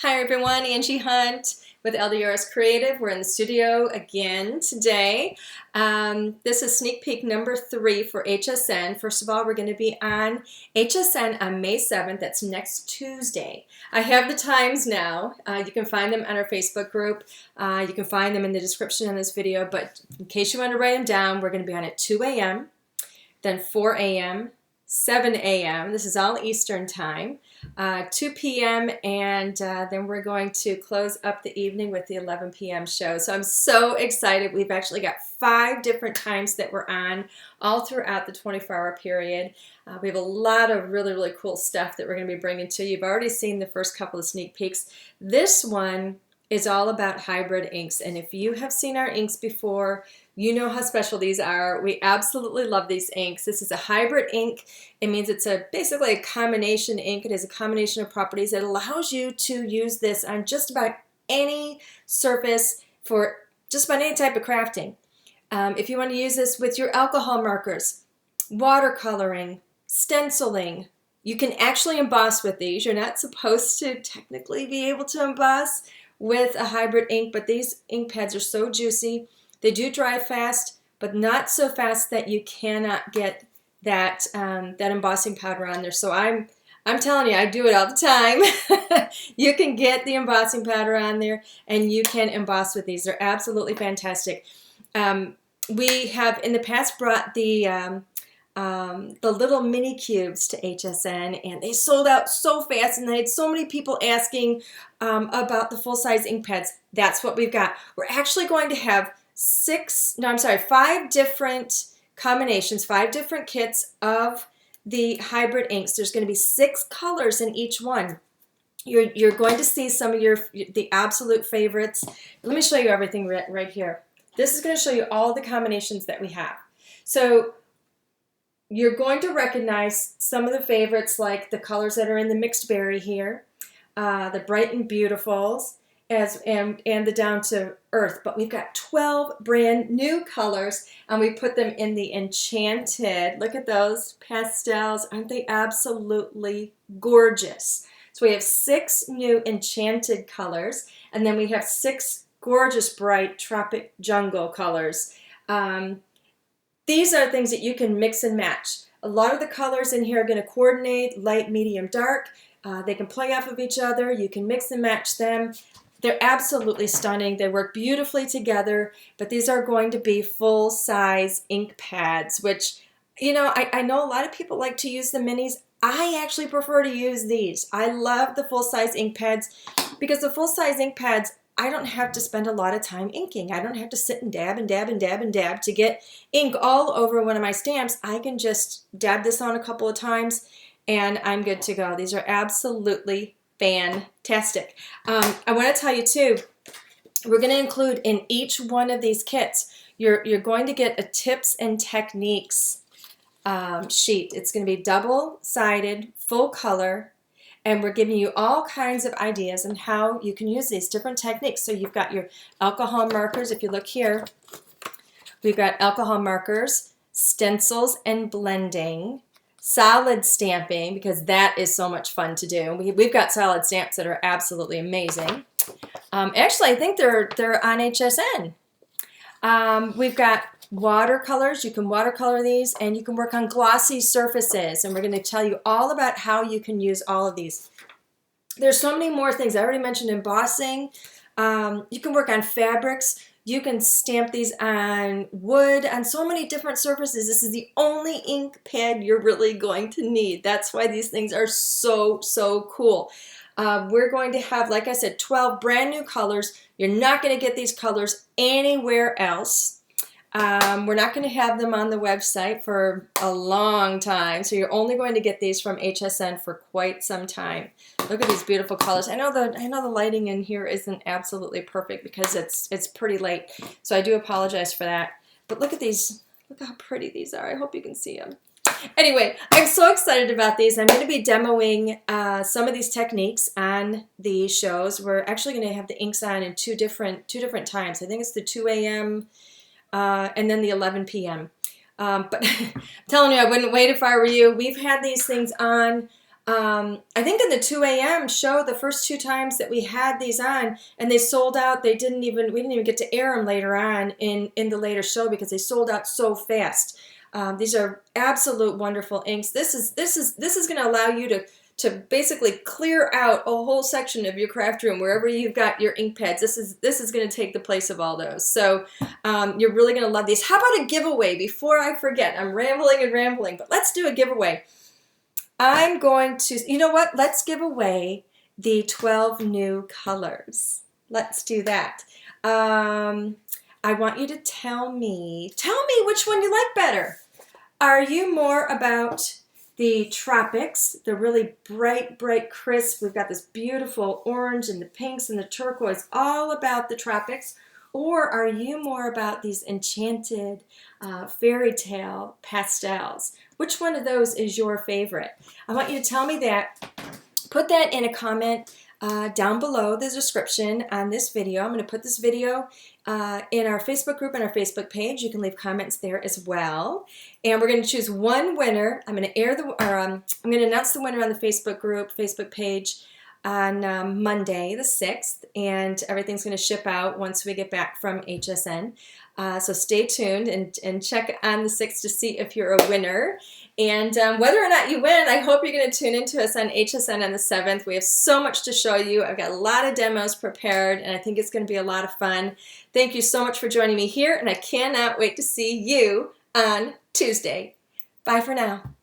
Hi everyone, Angie Hunt with LDRS Creative. We're in the studio again today. This is sneak peek number 3 for HSN. First of all, we're going to be on HSN on May 7th. That's next Tuesday. I have the times now. You can find them on our Facebook group. You can find them in the description of this video, but in case you want to write them down, we're going to be on at 2 a.m., then 4 a.m., 7 a.m. This is all Eastern time. 2 p.m. and then we're going to close up the evening with the 11 p.m. show. So I'm so excited. We've actually got 5 different times that we're on all throughout the 24-hour period. We have a lot of really cool stuff that we're going to be bringing to you. You've already seen the first couple of sneak peeks. This one is all about hybrid inks, and if you have seen our inks before, you know how special these are. We absolutely love these inks. This is a hybrid ink. It means it's basically a combination ink. It has a combination of properties that allows you to use this on just about any surface for just about any type of crafting. If you want to use this with your alcohol markers, watercoloring, stenciling, you can actually emboss with these. You're not supposed to technically be able to emboss with a hybrid ink, but these ink pads are so juicy. They do dry fast, but not so fast that you cannot get that that embossing powder on there. So I'm telling you, I do it all the time. You can get the embossing powder on there, and you can emboss with these. They're absolutely fantastic. We have in the past brought the little mini cubes to HSN, and they sold out so fast, and they had so many people asking about the full-size ink pads. That's what we've got. We're actually going to have 5 different combinations, 5 different kits of the hybrid inks. There's going to be 6 colors in each one. You're going to see some of the absolute favorites. Let me show you everything right here. This is going to show you all the combinations that we have. So you're going to recognize some of the favorites, like the colors that are in the mixed berry here, the bright and beautifuls, and the down to earth. But we've got 12 brand new colors, and we put them in the enchanted. Look at those pastels. Aren't they absolutely gorgeous? So we have 6 new enchanted colors, and then we have 6 gorgeous bright tropic jungle colors. These are things that you can mix and match. A lot of the colors in here are going to coordinate light, medium, dark. They can play off of each other. You can mix and match them. They're absolutely stunning. They work beautifully together, but these are going to be full-size ink pads, which, you know, I know a lot of people like to use the minis. I actually prefer to use these. I love the full-size ink pads because the full-size ink pads, I don't have to spend a lot of time inking. I don't have to sit and dab and dab and dab and dab to get ink all over one of my stamps. I can just dab this on a couple of times and I'm good to go. These are absolutely fantastic. I want to tell you too, we're going to include in each one of these kits, you're going to get a tips and techniques sheet. It's going to be double-sided, full color, and we're giving you all kinds of ideas on how you can use these different techniques. So you've got your alcohol markers. If you look here, we've got alcohol markers, stencils and blending, solid stamping, because that is so much fun to do. We've got solid stamps that are absolutely amazing. Actually, I think they're on HSN. We've got watercolors. You can watercolor these, and you can work on glossy surfaces, and we're going to tell you all about how you can use all of these. There's so many more things. I already mentioned embossing. You can work on fabrics. You can stamp these on wood, on so many different surfaces. This is the only ink pad you're really going to need. That's why these things are so cool. We're going to have, like I said, 12 brand new colors. You're not going to get these colors anywhere else. We're not going to have them on the website for a long time, so you're only going to get these from HSN for quite some time. Look at these beautiful colors. I know the lighting in here isn't absolutely perfect because it's pretty late, so I do apologize for that. But look at these. Look how pretty these are. I hope you can see them. Anyway, I'm so excited about these. I'm going to be demoing some of these techniques on the shows. We're actually going to have the inks on in two different times. I think it's the 2 a.m. And then the 11 p.m. But I'm telling you, I wouldn't wait if I were you. We've had these things on I think in the 2 a.m. show, the first 2 times that we had these on, and they sold out. We didn't even get to air them later on in the later show because they sold out so fast. These are absolute wonderful inks. This is going to allow you to basically clear out a whole section of your craft room wherever you've got your ink pads. This is going to take the place of all those. So you're really going to love these. How about a giveaway before I forget? I'm rambling and rambling, but let's do a giveaway. I'm going to, you know what? Let's give away the 12 new colors. Let's do that. I want you to tell me which one you like better. Are you more about the tropics, the really bright, crisp? We've got this beautiful orange and the pinks and the turquoise, all about the tropics. Or are you more about these enchanted fairy tale pastels? Which one of those is your favorite? I want you to tell me that. Put that in a comment down below the description on this video. I'm going to put this video in our Facebook group and our Facebook page. You can leave comments there as well. And we're going to choose one winner. I'm going to announce the winner on the Facebook group, Facebook page on Monday the 6th, and everything's going to ship out once we get back from HSN. So stay tuned and check on the 6th to see if you're a winner. And whether or not you win, I hope you're going to tune into us on HSN on the 7th. We have so much to show you. I've got a lot of demos prepared, and I think it's going to be a lot of fun. Thank you so much for joining me here, and I cannot wait to see you on Tuesday. Bye for now.